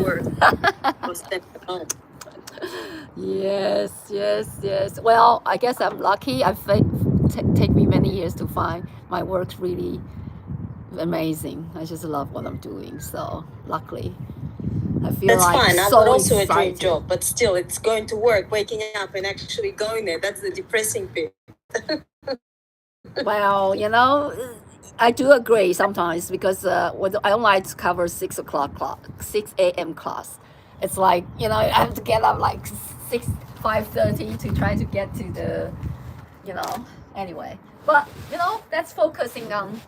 work or stay at home. Yes, yes, yes. Well, I guess I'm lucky. Take me many years to find my work really amazing. I just love what I'm doing. So luckily, I feel That's like fine. I've got so also a dream excited. job, but still, it's going to work, waking up and actually going there. That's the depressing bit. Well, I do agree sometimes because I don't like to cover 6 a.m. class. It's like I have to get up like 5:30 to try to get to the anyway. But that's focusing on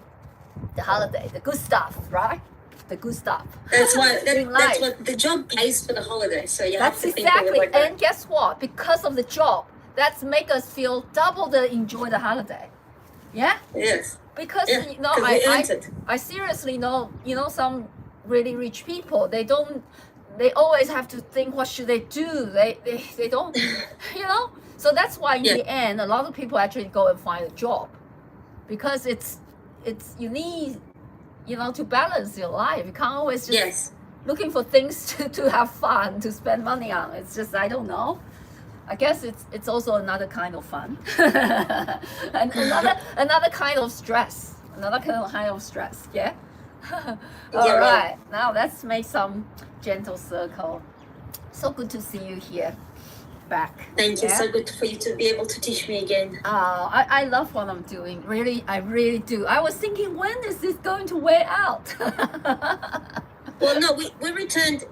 the holiday, the good stuff, right? The good stuff That's what in that's life. what the job pays for the holiday. So you have That's to think of it exactly. like that. And guess what? Because of the job, that's make us feel double the enjoy the holiday. Yeah. Yes. Because Yeah. Because we earned it. I seriously know some really rich people, they always have to think what should they do, they don't so that's why in Yeah. the end a lot of people actually go and find a job because it's you need to balance your life. You can't always just Yes. looking for things to have fun, to spend money on. It's just I don't know. I guess it's also another kind of fun, and another kind of stress. Another kind of stress. Yeah. All Yeah. right. Now let's make some gentle circle. So good to see you here, back. Thank you. Yeah? So good for you to be able to teach me again. I love what I'm doing. Really, I really do. I was thinking, when is this going to wear out? Well, no, we returned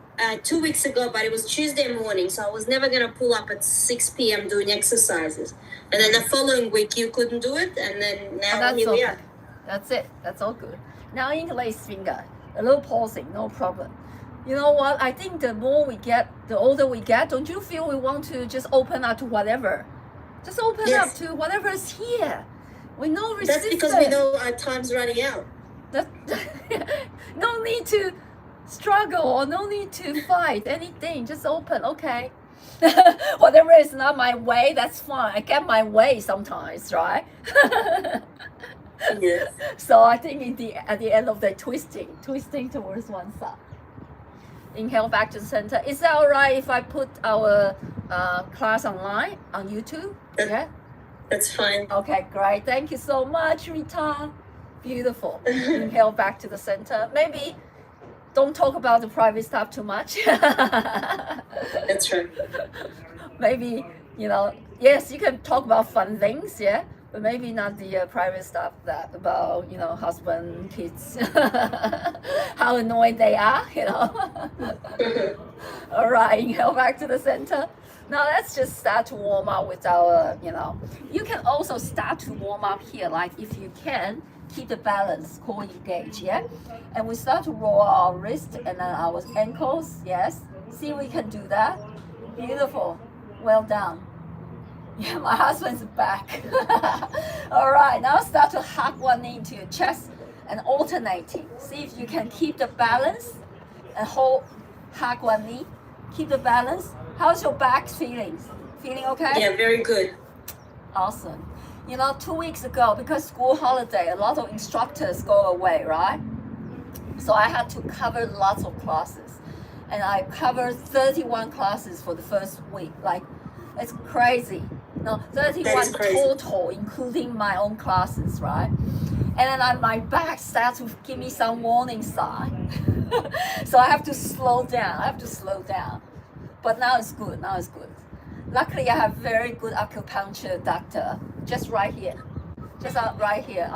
2 weeks ago, but it was Tuesday morning, so I was never going to pull up at 6 p.m. doing exercises. And then the following week, you couldn't do it, and then now here we are. That's it. That's all good. Now interlace finger, a little pausing, no problem. You know what? I think the more we get, the older we get, don't you feel we want to just open up to whatever? Just open up to whatever is here. We know resistance. That's because we know our time's running out. No need to struggle or no need to fight anything. Just open, okay. Whatever is not my way, that's fine. I get my way sometimes, right? Yes. So I think at the end of the twisting towards one side. Inhale back to the center. Is that all right if I put our class online on YouTube? Yeah? That's fine. Okay, great. Thank you so much, Rita. Beautiful. Inhale back to the center. Maybe don't talk about the private stuff too much. That's right. Maybe, yes, you can talk about fun things, yeah? But maybe not the private stuff that about, husband, kids, how annoyed they are, All right, inhale back to the center. Now let's just start to warm up with our, you can also start to warm up here, like if you can, keep the balance, core engage, yeah? And we start to roll our wrist and then our ankles, yes? See if we can do that. Beautiful, well done. Yeah, my husband's back. All right, now start to hug one knee into your chest and alternating. See if you can keep the balance and hug one knee. Keep the balance. How's your back feeling? Feeling okay? Yeah, very good. Awesome. 2 weeks ago, because school holiday, a lot of instructors go away, right? So I had to cover lots of classes. And I covered 31 classes for the first week. Like, it's crazy. No, 31 total, including my own classes, right? And then my back starts to give me some warning sign. So I have to slow down. But now it's good. Luckily, I have very good acupuncture doctor just right here. Just right here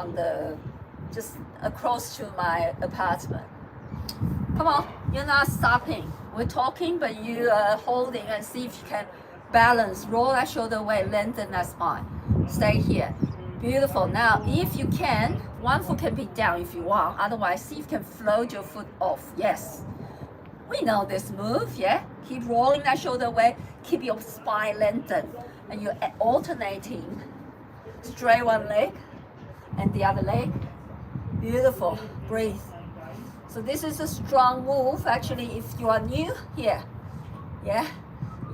just across to my apartment. Come on, you're not stopping. We're talking, but you are holding and see if you can balance. Roll that shoulder away, lengthen that spine. Stay here. Beautiful. Now, if you can, one foot can be down if you want. Otherwise, see if you can float your foot off. Yes. We know this move, yeah? Keep rolling that shoulder away. Keep your spine lengthened. And you're alternating. Straight one leg and the other leg. Beautiful. Breathe. So this is a strong move. Actually, if you are new here, yeah?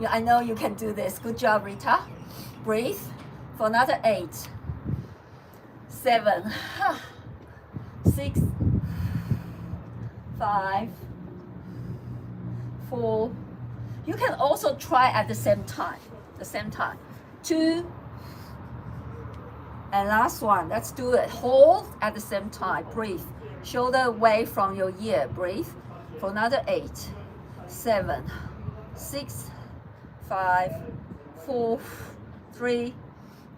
I know you can do this. Good job, Rita. Breathe for another 8, 7, 6, 5, 4. You can also try at the same time. 2. And last one. Let's do it. Hold at the same time. Breathe. Shoulder away from your ear. Breathe. For another 8, 7, 6, 5, 4, 3,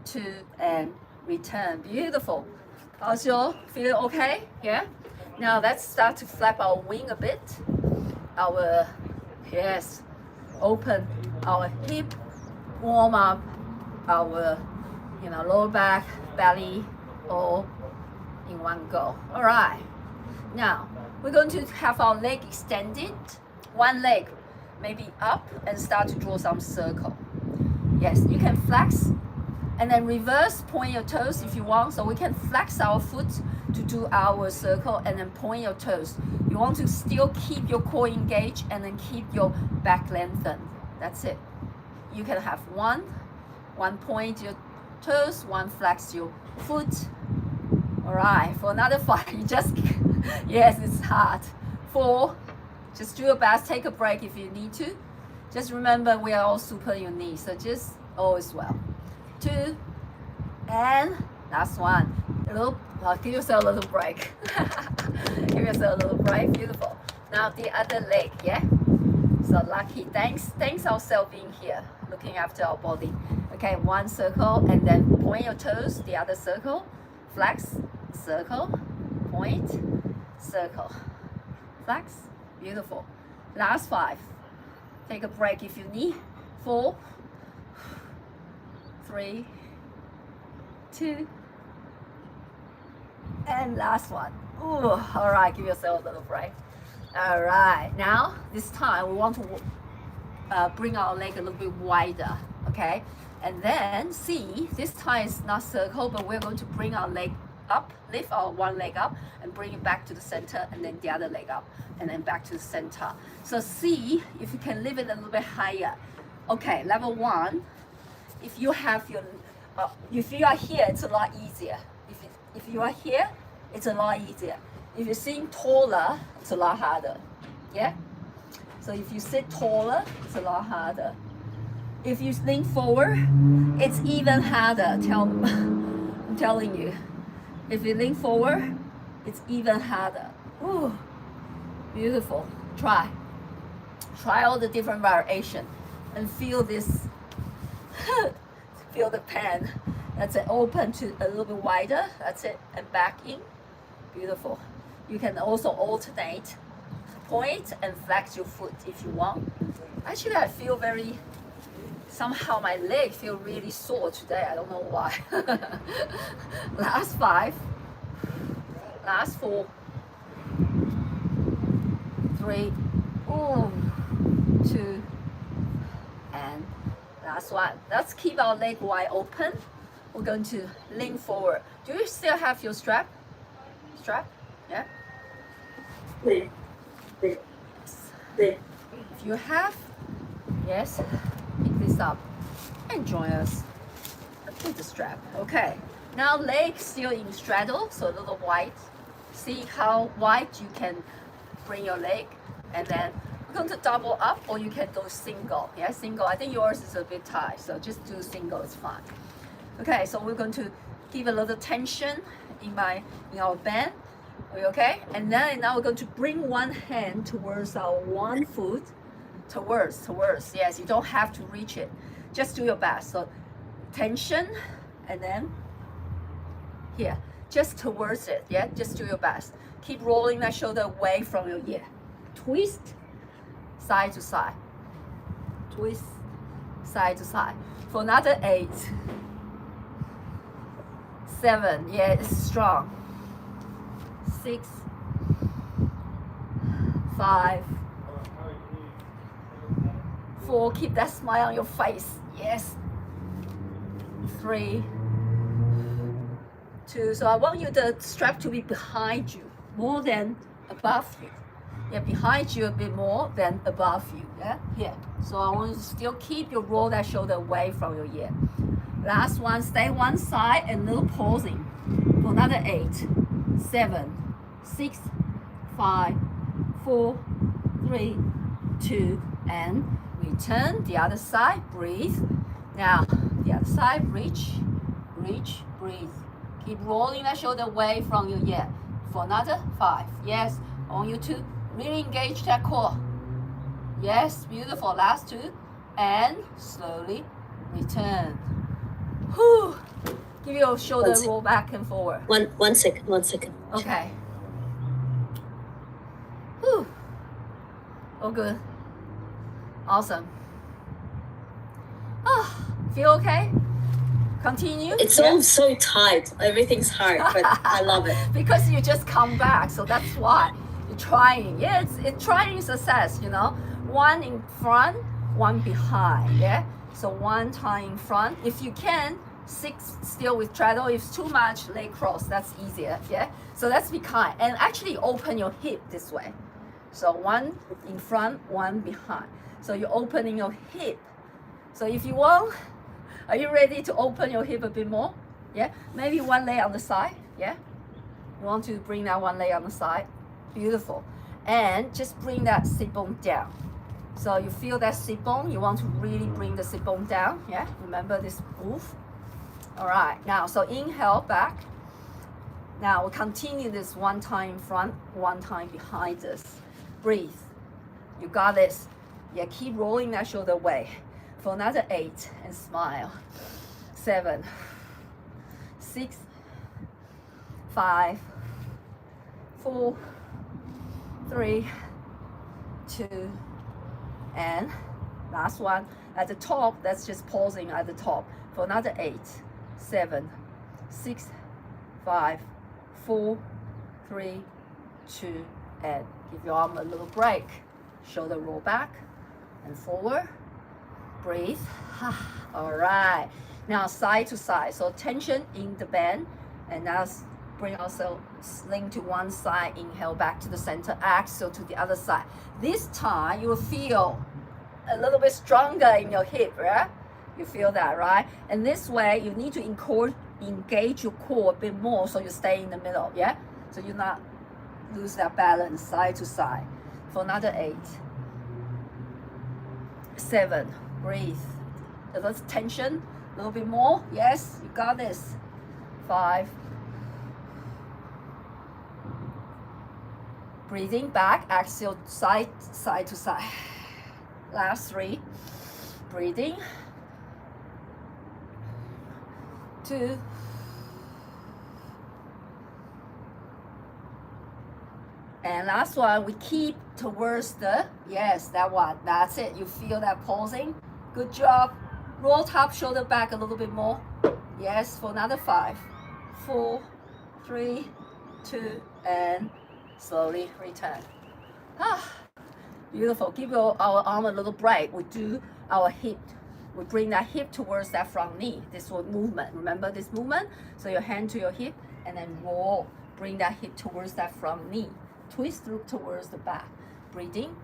2, and return. Beautiful. How's your feeling okay? Yeah? Now let's start to flap our wing a bit. Open our hip, warm up our lower back, belly, all in one go. All right. Now we're going to have our leg extended, one leg maybe up, and start to draw some circle. Yes, you can flex and then reverse, point your toes if you want. So we can flex our foot to do our circle and then point your toes. You want to still keep your core engaged and then keep your back lengthened. That's it. You can have one point your toes, one flex your foot. All right, for another 5, you just, yes, it's hard. 4, just do your best, take a break if you need to. Just remember we are all super unique, so just all is well. 2, and last one. Give yourself a little break. Give yourself a little break. Beautiful. Now the other leg, yeah? So lucky. Thanks ourselves being here, looking after our body. Okay, one circle, and then point your toes, the other circle. Flex, circle, point, circle. Flex. Beautiful. Last 5. Take a break if you need. 4, 3, 2, and last one. Ooh, all right, give yourself a little break. All right, now this time we want to bring our leg a little bit wider, okay? And then see, this time it's not circle, but we're going to bring our leg up, lift our one leg up and bring it back to the center, and then the other leg up and then back to the center. So see if you can lift it a little bit higher. Okay, level 1, if you have your, if you are here, it's a lot easier. If you are here, it's a lot easier. If you're sitting taller, it's a lot harder. Yeah? So if you sit taller, it's a lot harder. If you lean forward, it's even harder. I'm telling you. If you lean forward, it's even harder. Ooh, beautiful. Try all the different variation and feel this. Feel the pan. That's it. Open to a little bit wider. That's it. And back in. Beautiful. You can also alternate, point and flex your foot if you want. Actually, I feel somehow my leg feel really sore today. I don't know why. Last 5. Last 4. 3. 2. And last one. Let's keep our leg wide open. We're going to lean forward. Do you still have your strap? Yeah? Yes. If you have, yes, pick this up and join us with the strap. Okay. Now leg still in straddle, so a little wide. See how wide you can bring your leg, and then we're going to double up, or you can go single. Yeah, single. I think yours is a bit tight, so just do single. It's fine. Okay, so we're going to give a little tension in our band. Are you okay? And then now we're going to bring one hand towards our one foot, towards. Yes, you don't have to reach it. Just do your best. So tension, and then here, just towards it. Yeah, just do your best. Keep rolling that shoulder away from your ear. Twist, side to side. Twist, side to side. For another 8. 7, yeah, it's strong. 6, 5, 4, keep that smile on your face. Yes. 3, 2. So I want the strap to be behind you more than above you. Yeah, behind you a bit more than above you. Yeah, here. So I want you to still keep your roll that shoulder away from your ear. Last one, stay one side and little pausing. For another 8, 7, 6, 5, 4, 3, 2, and return. The other side, breathe. Now, the other side, reach, breathe. Keep rolling that shoulder away from your ear for another 5. Yes, I want you to really engage that core. Yes, beautiful. Last 2, and slowly return. Whew. Give your shoulder roll back and forward. One second. Okay. Whew. Oh, good. Awesome. Oh, feel okay? Continue. It's all so tight. Everything's hard, but I love it. Because you just come back, so that's why you're trying. Yeah, it's trying success, you know. 1 in front, 1 behind. Yeah. So 1 time in front. If you can, 6 still with straddle. If it's too much, leg cross. That's easier. Yeah. So let's be kind and actually open your hip this way. So 1 in front, 1 behind. So you're opening your hip. So if you want, are you ready to open your hip a bit more? Yeah. Maybe 1 leg on the side. Yeah. You want to bring that 1 leg on the side. Beautiful. And just bring that sit bone down. So you feel that sit bone, you want to really bring the sit bone down. Yeah, remember this move. All right, now, so inhale back. Now we'll continue this 1 time in front, 1 time behind us. Breathe. You got this. Yeah, keep rolling that shoulder away. For another 8, and smile. 7, 6, 5, 4, 3, 2, and last one at the top. That's just pausing at the top for another 8, 7, 6, 5, 4, 3, 2, and give your arm a little break. Shoulder roll back and forward. Breathe. All right. Now side to side. So tension in the band, and now bring ourselves sling to one side. Inhale back to the center. Exhale to the other side. This time you will feel a little bit stronger in your hip, right? You feel that, right? And this way you need to engage your core a bit more, so you stay in the middle. Yeah. So you not lose that balance side to side. For another 8, 7. Breathe. That's tension. A little bit more. Yes, you got this. 5. Breathing back. Exhale side to side. Last 3. Breathing. 2. And last one, we keep towards the, yes, that one. That's it. You feel that pausing. Good job. Roll top shoulder back a little bit more. Yes, for another 5, 4, 3, 2, and slowly return. Beautiful. Give our arm a little break. We do our hip. We bring that hip towards that front knee. This one movement. Remember this movement? So your hand to your hip and then roll. Bring that hip towards that front knee. Twist through towards the back. Breathing.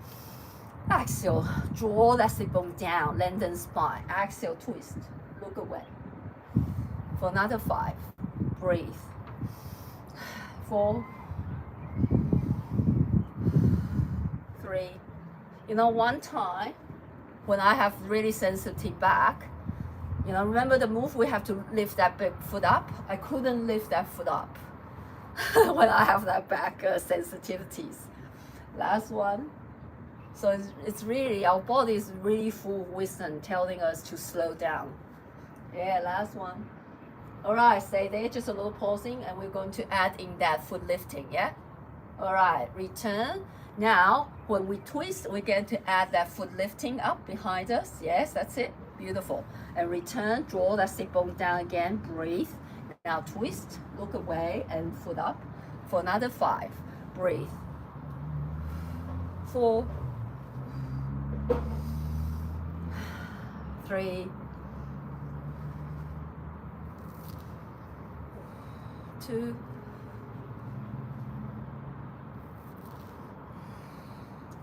Exhale. Draw that sit bone down. Lengthen spine. Exhale. Twist. Look away. For another 5. Breathe. 4. 3. You know, one time when I have really sensitive back, you know, remember the move? We have to lift that big foot up. I couldn't lift that foot up when I have that back sensitivities. Last one. So it's really, our body is really full of wisdom telling us to slow down. Yeah, last one. All right, stay there, just a little pausing, and we're going to add in that foot lifting, yeah? All right, return. Now, when we twist, we're going to add that foot lifting up behind us. Yes, that's it. Beautiful. And return, draw that sit bone down again, breathe. Now twist, look away, and foot up. For another 5, breathe. 4, 3, 2,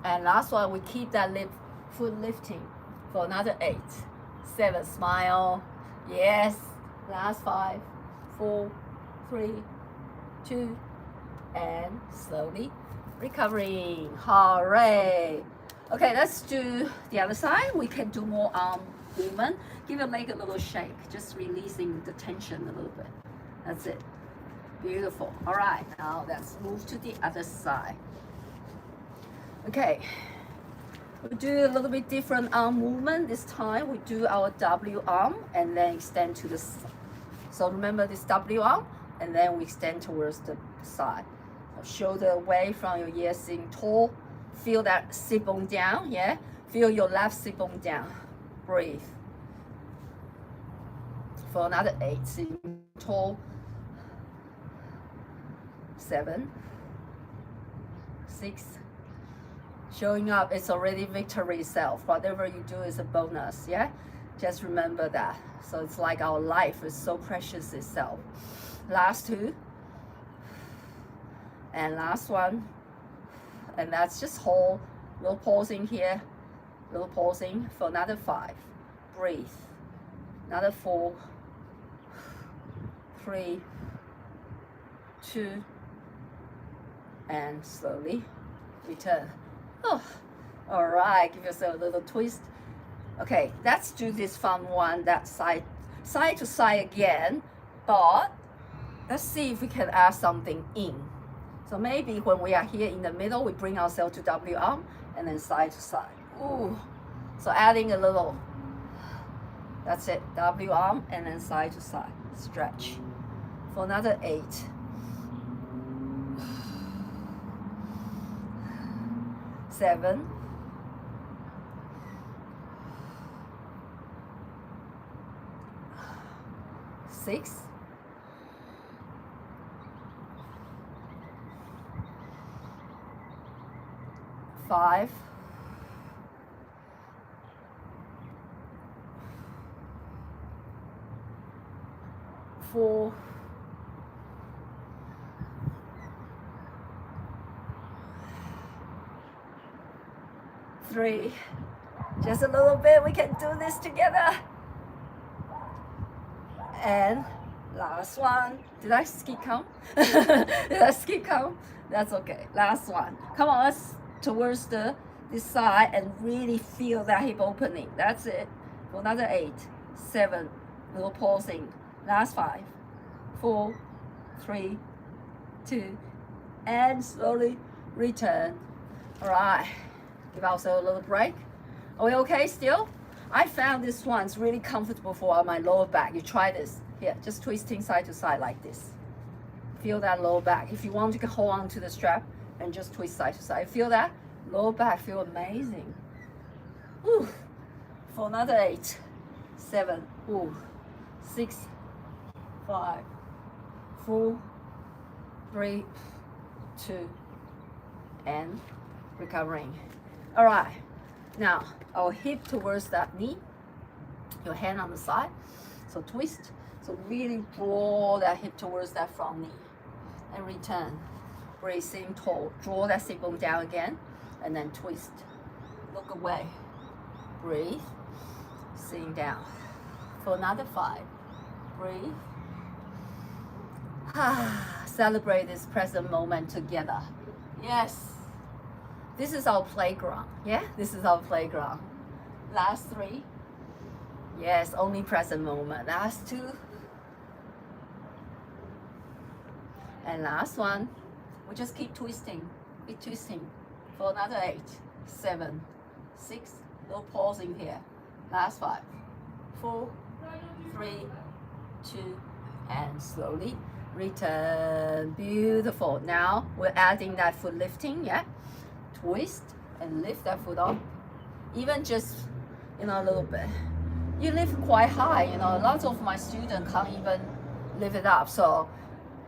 and last one, we keep that foot lifting for another 8, 7, smile. Yes, last 5, 4, 3, 2, and slowly recovering. Hooray! Okay, let's do the other side. We can do more arm movement. Give your leg a little shake, just releasing the tension a little bit. That's it. Beautiful. All right, now let's move to the other side. Okay, we'll do a little bit different arm movement. This time we do our W arm and then extend to the side. So remember this W arm, and then we extend towards the side. Shoulder away from your ear, sitting tall. Feel that sit bone down, yeah? Feel your left sit bone down. Breathe. For another 8, sitting tall. 7, 6. Showing up, it's already victory itself. Whatever you do is a bonus, yeah? Just remember that. So it's like our life is so precious itself. Last 2. And last one. And that's just hold. Little pausing here. Little pausing for another 5. Breathe. Another 4. 3. 2. And slowly return. Oh, all right, give yourself a little twist. Okay, let's do this from that side to side again, but let's see if we can add something in. So maybe when we are here in the middle, we bring ourselves to W arm and then side to side. Ooh, so adding a little, that's it, W arm and then side to side, stretch. For another 8. 7. 6. 5. 4. 3. Just a little bit. We can do this together. And last one. Did I skip count? Did I skip count? That's okay. Last one. Come on, let's towards this side and really feel that hip opening. That's it. For another 8, 7. Little pausing. Last 5, 4, 3, 2, and slowly return. All right. Give ourselves a little break. Are we okay still? I found this one's really comfortable for my lower back. You try this. Here, just twisting side to side like this. Feel that lower back. If you want, you can hold on to the strap and just twist side to side. Feel that? Lower back feel amazing. Ooh. For another 8, 7, ooh, 6, 5, 4, 3, 2, and recovering. All right, now our hip towards that knee, your hand on the side, so twist, so really draw that hip towards that front knee, and return, bracing tall, draw that sit bone down again, and then twist, look away, breathe, sitting down, for another 5, breathe, celebrate this present moment together, yes. This is our playground, yeah? This is our playground. Last 3. Yes, only present moment. Last 2. And last one. We just keep twisting for another 8, 7, 6. No pausing here. Last 5, 4, 3, 2, and slowly return. Beautiful. Now we're adding that foot lifting, yeah? Twist and lift that foot up, even just a little bit. You lift quite high, lots of my students can't even lift it up, so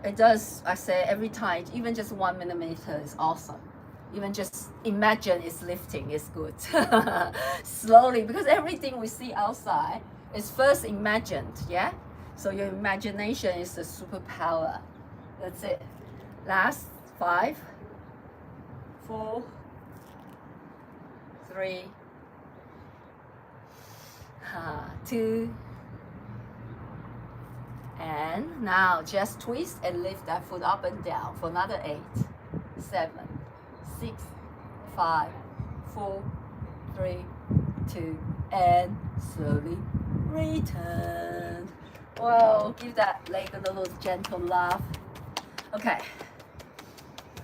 it does, I say every time, even just 1 millimeter is awesome. Even just imagine it's lifting is good. Slowly, because everything we see outside is first imagined, yeah? So your imagination is the superpower. That's it. Last 5, 4, 3, 2, and now just twist and lift that foot up and down for another 8, 7, 6, 5, 4, 3, 2, and slowly return. Whoa, give that leg a little gentle laugh. Okay.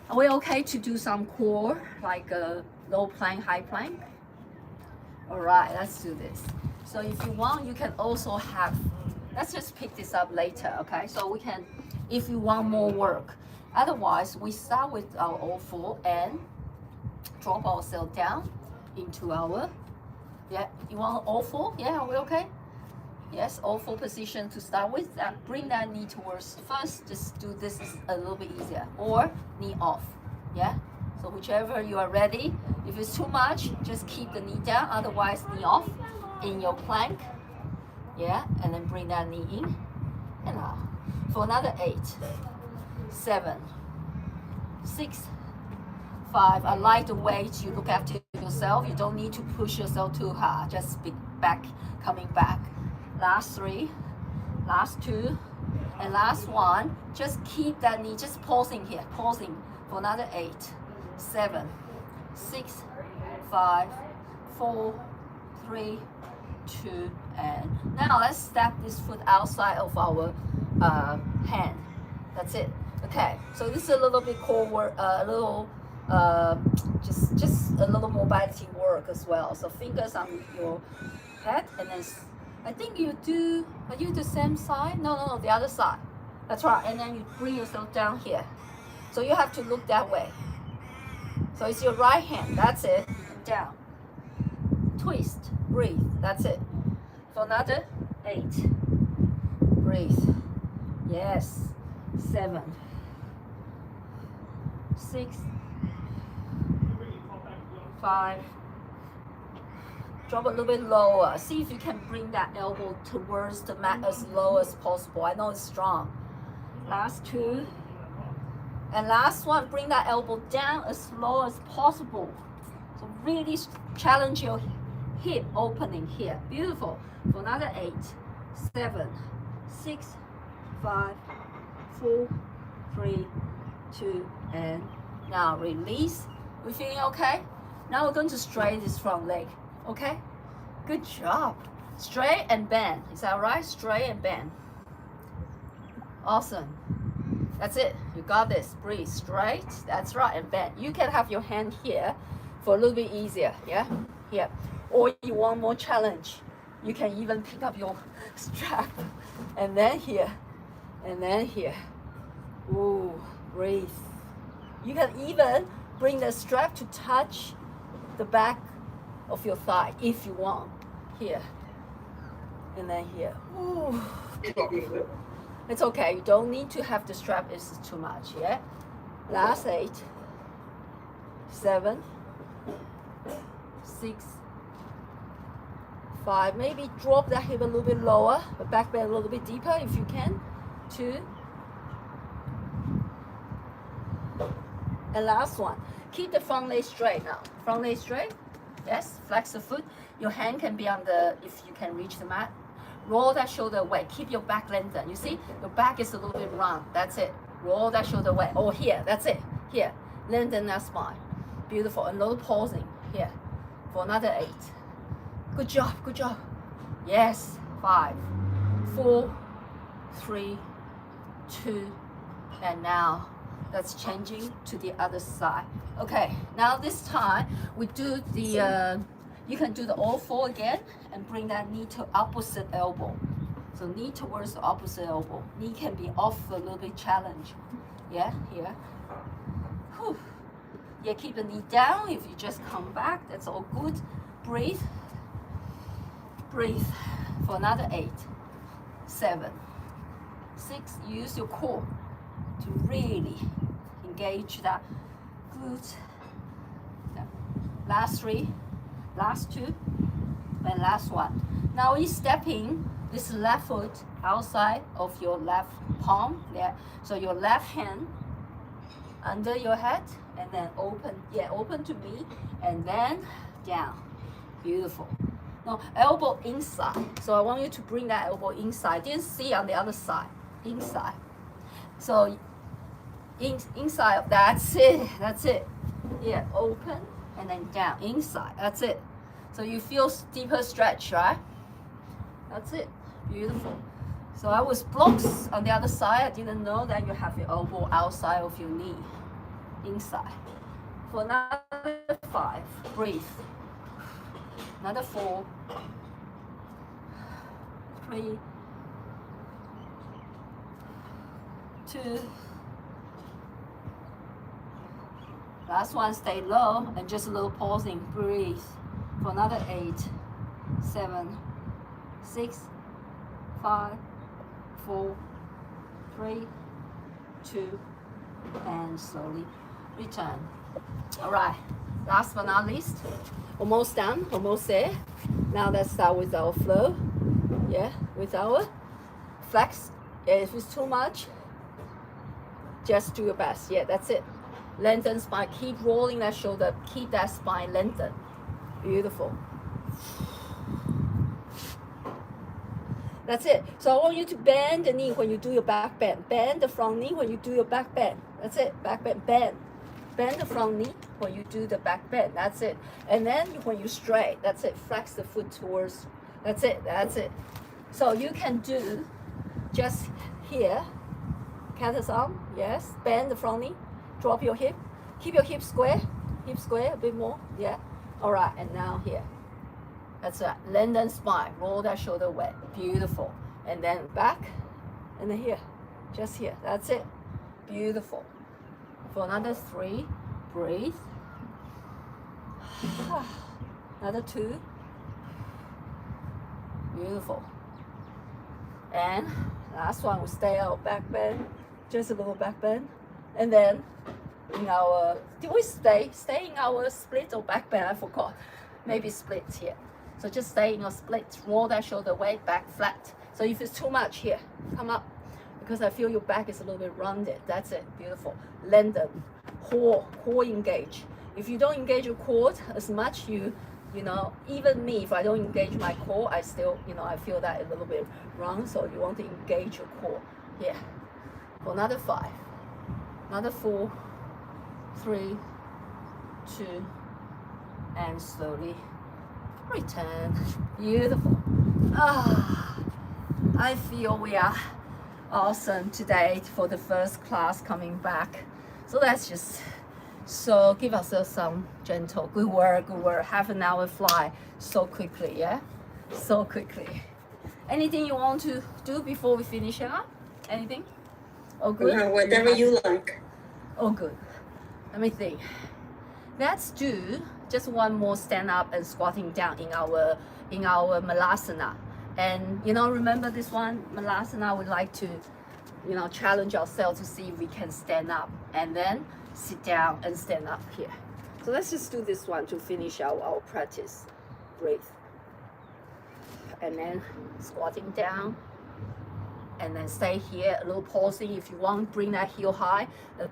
Are we okay to do some core, like a low plank, high plank? All right, let's do this. So if you want, you can also have, let's just pick this up later, okay? So we can, if you want more work. Otherwise, we start with our all-four and drop ourselves down into our, yeah, you want all-four? Yeah, are we okay? Yes, all-four position to start with. Bring that knee towards first. Just do this a little bit easier. Or knee off. Yeah. So whichever you are ready. If it's too much, just keep the knee down. Otherwise, knee off in your plank. Yeah. And then bring that knee in and out. For another 8, 7, 6, 5. I like the way you look after yourself. You don't need to push yourself too hard. Just be back, coming back. Last 3, last 2, and last 1. Just keep that knee, just pausing here, pausing for another 8, 7, 6, 5, 4, 3, 2, and now let's step this foot outside of our hand. That's it. Okay, so this is a little bit core work, a little just a little mobility work as well. So fingers on your head, and then I think you do, are you the same side? No, the other side. That's right, and then you bring yourself down here. So you have to look that way. So it's your right hand, that's it, down. Twist, breathe, that's it. For another 8, breathe. Yes, 7, 6, 5, drop a little bit lower. See if you can bring that elbow towards the mat as low as possible. I know it's strong. Last 2. And last 1, bring that elbow down as low as possible. So really challenge your hip opening here. Beautiful. For another 8, 7, 6, 5, 4, 3, 2, and now release. We feeling okay? Now we're going to straighten this front leg. Okay? Good job. Straight and bend. Is that right? Straight and bend. Awesome. That's it. You got this. Breathe. Straight. That's right. And bend. You can have your hand here for a little bit easier. Yeah? Here. Or you want more challenge. You can even pick up your strap. And then here. And then here. Ooh. Breathe. You can even bring the strap to touch the back of your thigh if you want. Here. And then here. Ooh. It's okay. You don't need to have the strap. It's too much. Yeah. Last 8, 7, 6, 5. Maybe drop that hip a little bit lower, but back bend a little bit deeper if you can. 2. And last 1. Keep the front leg straight now. Front leg straight. Yes. Flex the foot. Your hand can be on the, if you can reach the mat. Roll that shoulder away. Keep your back lengthened. You see, your back is a little bit round. That's it. Roll that shoulder away. Oh, here. That's it. Here. Lengthen that spine. Beautiful. And a little pausing. Here. For another 8. Good job. Good job. Yes. 5, 4, 3, 2, and now that's changing to the other side. Okay. Now this time we do the. You can do the all 4 again and bring that knee to opposite elbow. So knee towards the opposite elbow. Knee can be off a little bit challenge. Yeah, here. Whew. Yeah, keep the knee down. If you just come back, that's all good. Breathe. Breathe. For another 8, 7, 6. Use your core to really engage that glute. Last 3. Last 2 and last 1. Now we're stepping this left foot outside of your left palm there. So your left hand under your head and then open. Yeah, open to me and then down. Beautiful. Now elbow inside. So I want you to bring that elbow inside. Didn't see on the other side. Inside. So inside. That's it. That's it. Yeah, open. And then down, inside, that's it. So you feel deeper stretch, right? That's it. Beautiful. So I was blocked on the other side. I didn't know that you have your elbow outside of your knee, inside. For another 5, breathe. Another 4, 3, 2. Last one, stay low and just a little pausing. Breathe. For another 8, 7, 6, 5, 4, 3, 2, and slowly return. All right, last but not least, almost done, almost there. Now let's start with our flow. Yeah, with our flex. Yeah, if it's too much, just do your best. Yeah, that's it. Lengthen spine, keep rolling that shoulder, keep that spine lengthened. Beautiful. That's it. So I want you to bend the knee when you do your back bend. Bend the front knee when you do your back bend. That's it. Back bend, bend. Bend the front knee when you do the back bend. That's it. And then when you straight, that's it. Flex the foot towards. That's it. That's it. So you can do just here. Cactus arm. Yes. Bend the front knee. Drop your hip. Keep your hip square. Hip square a bit more. Yeah. All right. And now here. That's right. Lengthen spine. Roll that shoulder away. Beautiful. And then back. And then here. Just here. That's it. Beautiful. For another 3, breathe. Another 2. Beautiful. And last one, we stay out back bend. Just a little back bend. And then in our, did we stay in our split or back bend? I forgot. Maybe split here. So just stay in your split. Roll that shoulder weight back flat. So if it's too much here, come up. Because I feel your back is a little bit rounded. That's it. Beautiful. Lengthen. Core engage. If you don't engage your core as much, you know, even me, if I don't engage my core, I still, you know, I feel that a little bit wrong. So you want to engage your core. Yeah. For another 5. Another 4, 3, 2, and slowly return. Beautiful. I feel we are awesome today for the first class coming back. So let's just give ourselves some gentle good work. Half an hour fly so quickly, yeah? So quickly. Anything you want to do before we finish up? Anything? Oh, good. Whatever you like. Oh, good. Let me think. Let's do just one more stand up and squatting down in our Malasana. And you know, remember this one, Malasana, we like to, you know, challenge ourselves to see if we can stand up and then sit down and stand up here. So let's just do this one to finish our practice. Breathe. And then squatting down. And then stay here, a little pausing. If you want, bring that heel high,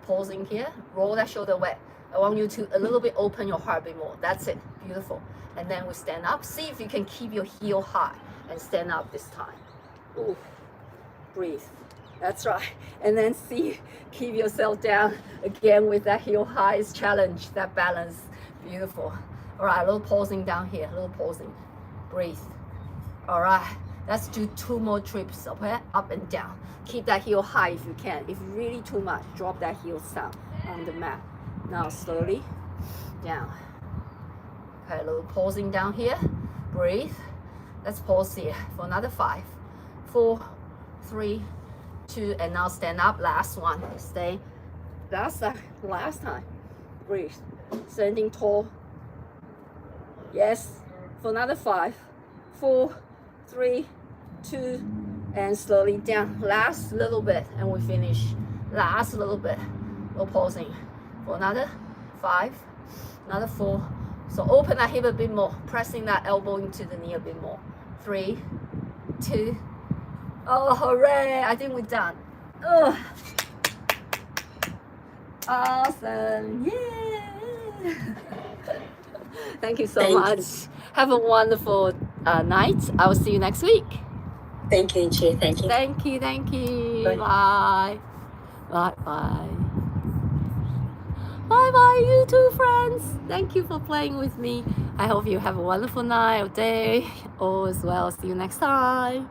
pausing here, roll that shoulder away. I want you to a little bit open your heart a bit more. That's it, beautiful. And then we stand up. See if you can keep your heel high and stand up this time. Ooh, breathe. That's right. And then see, keep yourself down again with that heel high. Is challenge, that balance. Beautiful. All right, a little pausing down here, a little pausing. Breathe. All right. Let's do 2 more trips, okay? Up and down. Keep that heel high if you can. If really too much, drop that heel down on the mat. Now slowly down. Okay, a little pausing down here. Breathe. Let's pause here for another 5, 4, 3, 2, and now stand up. Last one. Stay. Last time. Breathe. Standing tall. Yes. For another 5, 4, 3, 2, and slowly down. Last little bit, and we finish. Last little bit. We're pausing for another 5, another 4. So open that hip a bit more, pressing that elbow into the knee a bit more. 3, 2. Oh, hooray! I think we're done. Oh, awesome! Yeah. Thank you so much. Have a wonderful night. I will see you next week. Thank you, Chi. Thank you. Thank you. Bye. Bye. Bye. Bye bye, you too, friends. Thank you for playing with me. I hope you have a wonderful night or day. All is well. See you next time.